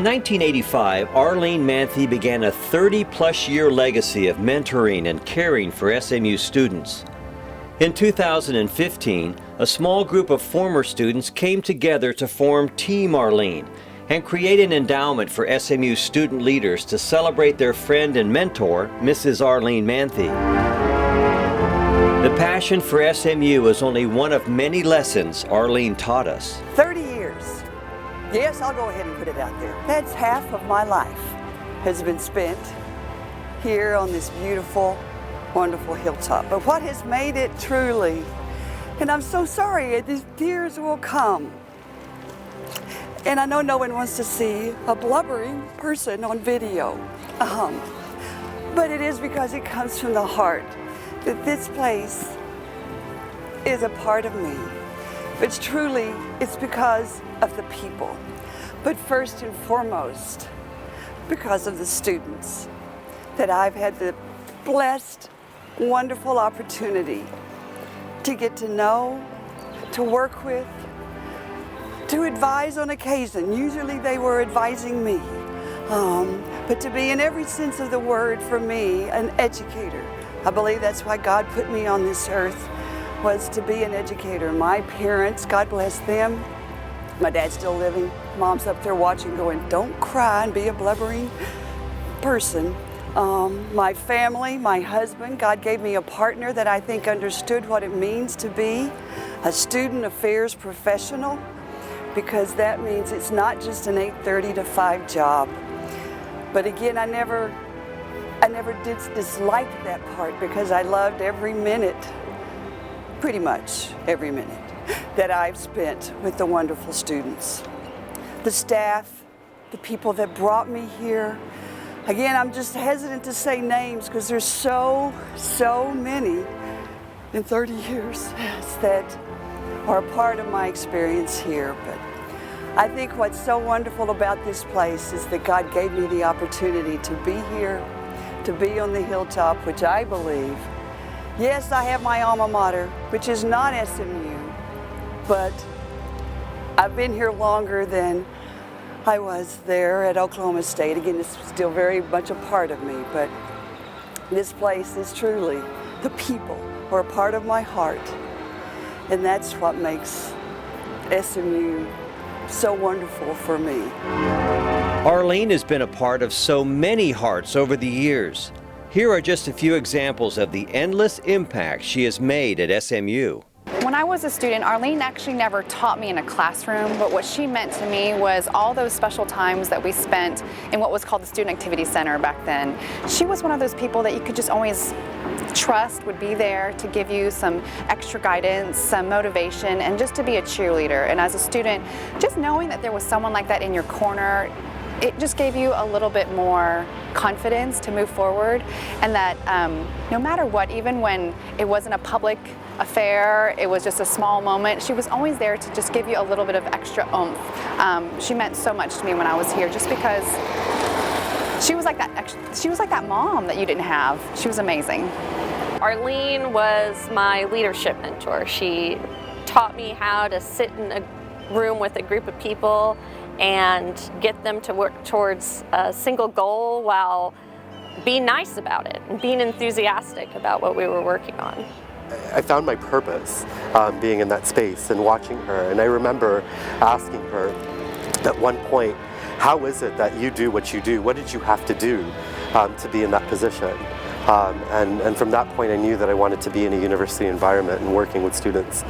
In 1985, Arlene Manthey began a 30-plus year legacy of mentoring and caring for SMU students. In 2015, a small group of former students came together to form Team Arlene and create an endowment for SMU student leaders to celebrate their friend and mentor, Mrs. Arlene Manthey. The passion for SMU is only one of many lessons Arlene taught us. 30 years. Yes, I'll go ahead and put it out there. That's half of my life has been spent here on this beautiful, wonderful hilltop. But what has made it truly, and I'm so sorry, these tears will come. And I know no one wants to see a blubbering person on video. But it is because it comes from the heart that this place is a part of me. But truly, it's because of the people. But first and foremost, because of the students that I've had the blessed, wonderful opportunity to get to know, to work with, to advise on occasion. Usually they were advising me, but to be in every sense of the word for me, an educator. I believe that's why God put me on this earth, was to be an educator. My parents, God bless them. My dad's still living. Mom's up there watching going, don't cry and be a blubbering person. My family, my husband, God gave me a partner that I think understood what it means to be a student affairs professional, because that means it's not just an 8:30 to 5 job. But again, I never did dislike that part, because I loved every minute, pretty much every minute, that I've spent with the wonderful students. The staff, the people that brought me here. Again, I'm just hesitant to say names because there's so many in 30 years that are a part of my experience here. But I think what's so wonderful about this place is that God gave me the opportunity to be here, to be on the hilltop, which I believe, yes, I have my alma mater, which is not SMU, but I've been here longer than I was there at Oklahoma State. Again, it's still very much a part of me, but this place is truly, the people are a part of my heart, and that's what makes SMU so wonderful for me. Arlene has been a part of so many hearts over the years. Here are just a few examples of the endless impact she has made at SMU. When I was a student, Arlene actually never taught me in a classroom, but what she meant to me was all those special times that we spent in what was called the Student Activity Center back then. She was one of those people that you could just always trust would be there to give you some extra guidance, some motivation, and just to be a cheerleader. And as a student, just knowing that there was someone like that in your corner, it just gave you a little bit more confidence to move forward, and that no matter what, even when it wasn't a public affair, it was just a small moment, she was always there to just give you a little bit of extra oomph. She meant so much to me when I was here, just because she was like that mom that you didn't have. She was amazing. Arlene was my leadership mentor. She taught me how to sit in a room with a group of people and get them to work towards a single goal while being nice about it and being enthusiastic about what we were working on. I found my purpose being in that space and watching her, and I remember asking her at one point, how is it that you do what you do? What did you have to do to be in that position? And from that point I knew that I wanted to be in a university environment and working with students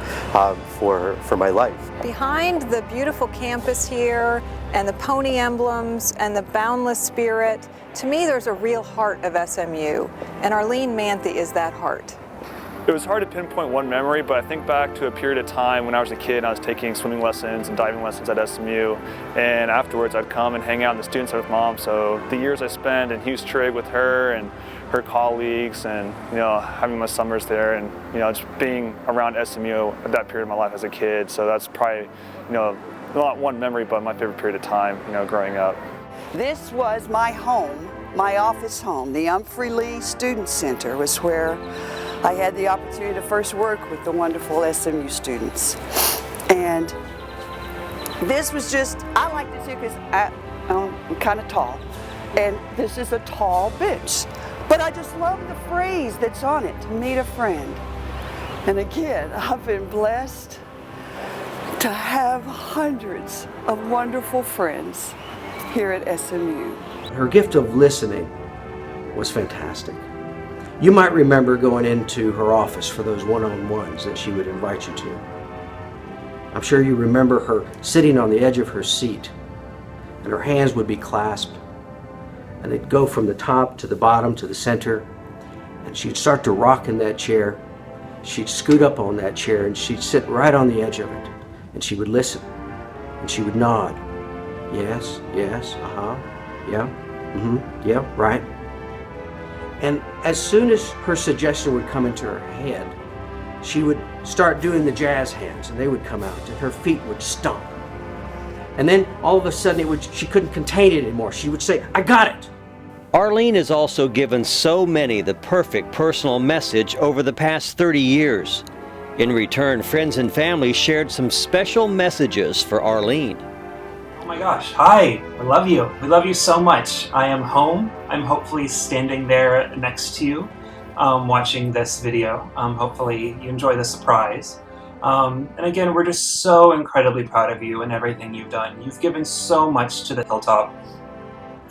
for my life. Behind the beautiful campus here and the pony emblems and the boundless spirit, to me there's a real heart of SMU, and Arlene Manthey is that heart. It was hard to pinpoint one memory, but I think back to a period of time when I was a kid and I was taking swimming lessons and diving lessons at SMU, and afterwards I'd come and hang out in the student center with Mom. So the years I spent in Hughes Trigg with her and her colleagues, and having my summers there, and just being around SMU at that period of my life as a kid. So that's probably not one memory, but my favorite period of time growing up. This was my home, my office home. The Humphrey Lee Student Center was where I had the opportunity to first work with the wonderful SMU students. And this was just, I liked it too because I'm kind of tall, and this is a tall bench. But I just love the phrase that's on it, meet a friend. And again, I've been blessed to have hundreds of wonderful friends here at SMU. Her gift of listening was fantastic. You might remember going into her office for those one-on-ones that she would invite you to. I'm sure you remember her sitting on the edge of her seat, and her hands would be clasped, and they'd go from the top to the bottom to the center, and she'd start to rock in that chair. She'd scoot up on that chair, and she'd sit right on the edge of it, and she would listen, and she would nod. Yes, yes, uh-huh, yeah, yeah, right. And as soon as her suggestion would come into her head, she would start doing the jazz hands, and they would come out, and her feet would stomp. And then all of a sudden she couldn't contain it anymore. She would say, "I got it." Arlene has also given so many the perfect personal message over the past 30 years. In return, friends and family shared some special messages for Arlene. Oh my gosh, hi, I love you. We love you so much. I am home. I'm hopefully standing there next to you watching this video. Hopefully you enjoy the surprise. And again, we're just so incredibly proud of you and everything you've done. You've given so much to the Hilltop,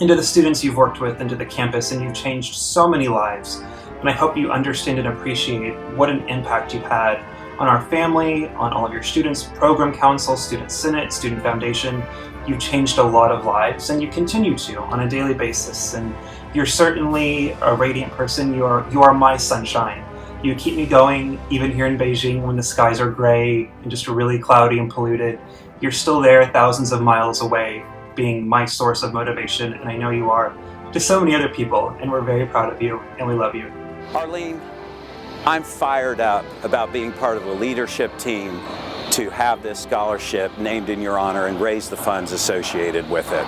into the students you've worked with, into the campus, and you've changed so many lives. And I hope you understand and appreciate what an impact you've had on our family, on all of your students, program council, student senate, student foundation. You've changed a lot of lives, and you continue to on a daily basis. And you're certainly a radiant person. You are my sunshine. You keep me going, even here in Beijing when the skies are gray and just really cloudy and polluted. You're still there thousands of miles away, being my source of motivation, and I know you are to so many other people, and we're very proud of you, and we love you. Arlene, I'm fired up about being part of the leadership team to have this scholarship named in your honor and raise the funds associated with it.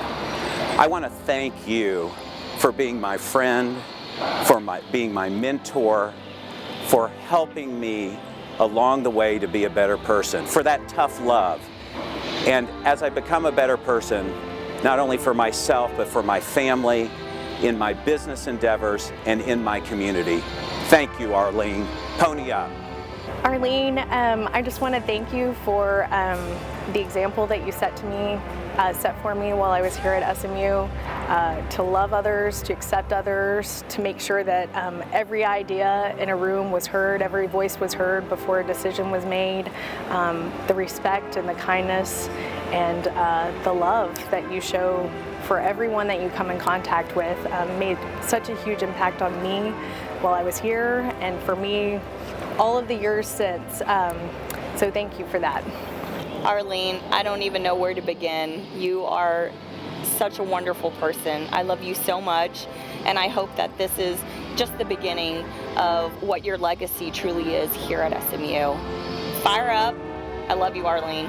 I want to thank you for being my friend, for being my mentor, for helping me along the way to be a better person, for that tough love. And as I become a better person, not only for myself, but for my family, in my business endeavors, and in my community. Thank you, Arlene. Pony up. Arlene, I just want to thank you for the example that you set for me while I was here at SMU, to love others, to accept others, to make sure that every idea in a room was heard, every voice was heard before a decision was made, the respect and the kindness and the love that you show for everyone that you come in contact with made such a huge impact on me while I was here, and for me all of the years since. So thank you for that. Arlene, I don't even know where to begin. You are such a wonderful person. I love you so much, and I hope that this is just the beginning of what your legacy truly is here at SMU. Fire up. I love you, Arlene.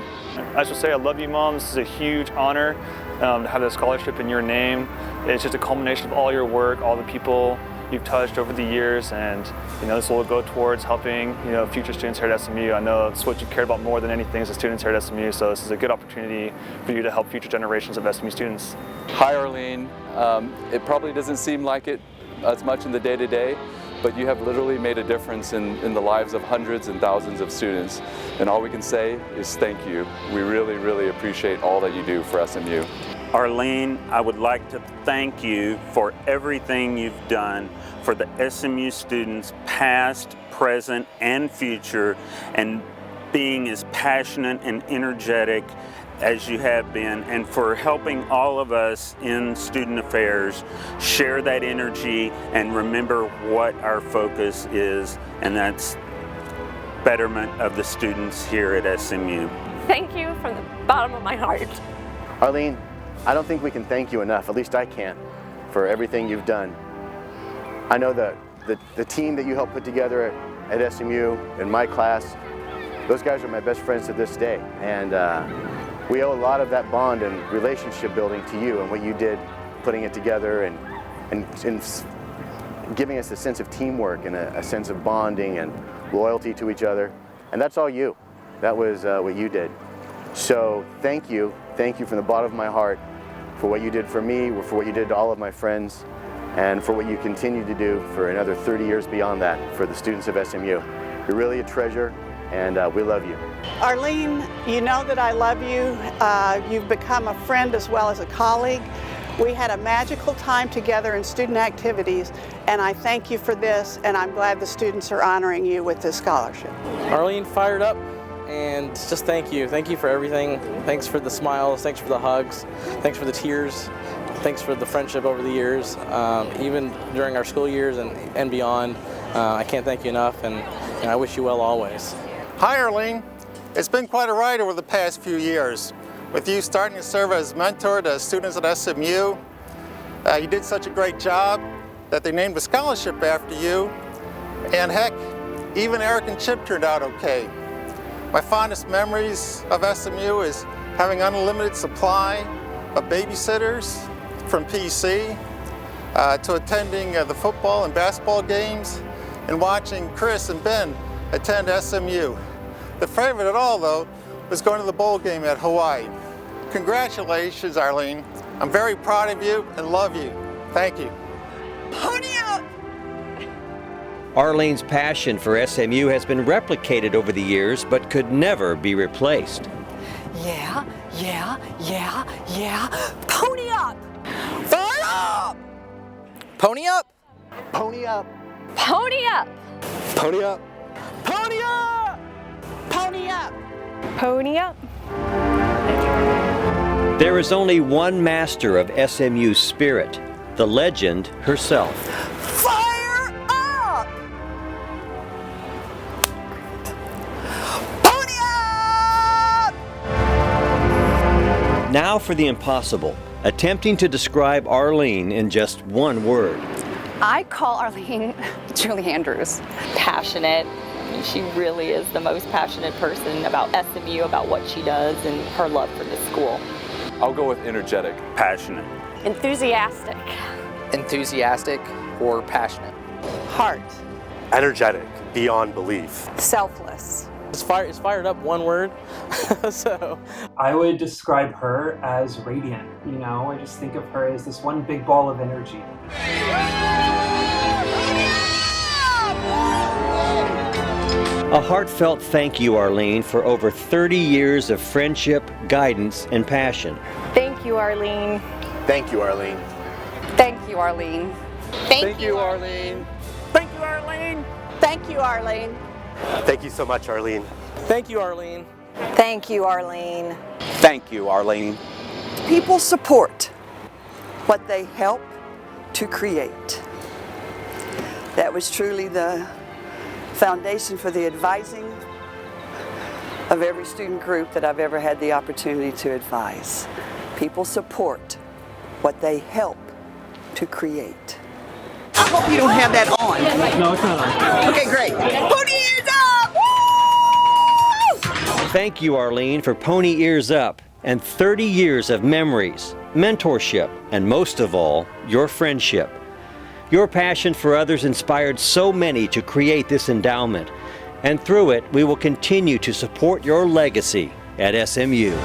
I should say I love you, Mom. This is a huge honor to have this scholarship in your name. It's just a culmination of all your work, all the people you've touched over the years, and this will go towards helping future students here at SMU. I know it's what you cared about more than anything as the students here at SMU, so this is a good opportunity for you to help future generations of SMU students. Hi, Arlene. It probably doesn't seem like it as much in the day-to-day, but you have literally made a difference in the lives of hundreds and thousands of students, and all we can say is thank you. We really, really appreciate all that you do for SMU. Arlene, I would like to thank you for everything you've done for the SMU students past, present, and future, and being as passionate and energetic as you have been, and for helping all of us in student affairs share that energy and remember what our focus is, and that's betterment of the students here at SMU. Thank you from the bottom of my heart. Arlene, I don't think we can thank you enough, at least I can't, for everything you've done. I know the team that you helped put together at SMU, in my class, those guys are my best friends to this day. And we owe a lot of that bond and relationship building to you and what you did putting it together and giving us a sense of teamwork and a sense of bonding and loyalty to each other. And that's all you. That was what you did. So thank you from the bottom of my heart. for what you did for me, for what you did to all of my friends, and for what you continue to do for another 30 years beyond that for the students of SMU. You're really a treasure, and we love you. Arlene, you know that I love you. You've become a friend as well as a colleague. We had a magical time together in student activities, and I thank you for this, and I'm glad the students are honoring you with this scholarship. Arlene, fired up, and just thank you. Thank you for everything. Thanks for the smiles, thanks for the hugs, thanks for the tears, thanks for the friendship over the years, even during our school years and beyond. I can't thank you enough, and I wish you well always. Hi Arlene, it's been quite a ride over the past few years. With you starting to serve as mentor to students at SMU, you did such a great job that they named a scholarship after you, and heck, even Eric and Chip turned out okay. My fondest memories of SMU is having unlimited supply of babysitters from PC, to attending the football and basketball games, and watching Chris and Ben attend SMU. The favorite of all, though, was going to the bowl game at Hawaii. Congratulations, Arlene. I'm very proud of you and love you. Thank you. Pony out! Arlene's passion for SMU has been replicated over the years, but could never be replaced. Yeah, yeah, yeah, yeah. Pony up! Fire up! Pony up! Pony up! Pony up! Pony up! Pony up! Pony up! Pony up. There is only one master of SMU's spirit, the legend herself. Fire up! Pony up! Now for the impossible, attempting to describe Arlene in just one word. I call Arlene Julie Andrews. Passionate. I mean, she really is the most passionate person about SMU, about what she does, and her love for the school. I'll go with energetic. Passionate. Enthusiastic. Enthusiastic or passionate. Heart. Energetic, beyond belief. Selfless. It's fired up, one word. So I would describe her as radiant. You know, I just think of her as this one big ball of energy. A heartfelt thank you, Arlene, for over 30 years of friendship, guidance, and passion. Thank you, Arlene. Thank you, Arlene. Thank you, Arlene. Thank you, Arlene. Thank you, Arlene. Thank you, Arlene. Thank you so much, Arlene. thank you, Arlene. Thank you, Arlene. Thank you, Arlene. People support what they help to create. That was truly the foundation for the advising of every student group that I've ever had the opportunity to advise. People support what they help to create. I hope you don't have that on. No, it's not on. Okay, great. Pony ears up! Woo! Thank you, Arlene, for Pony Ears Up and 30 years of memories, mentorship, and most of all, your friendship. Your passion for others inspired so many to create this endowment, and through it, we will continue to support your legacy at SMU.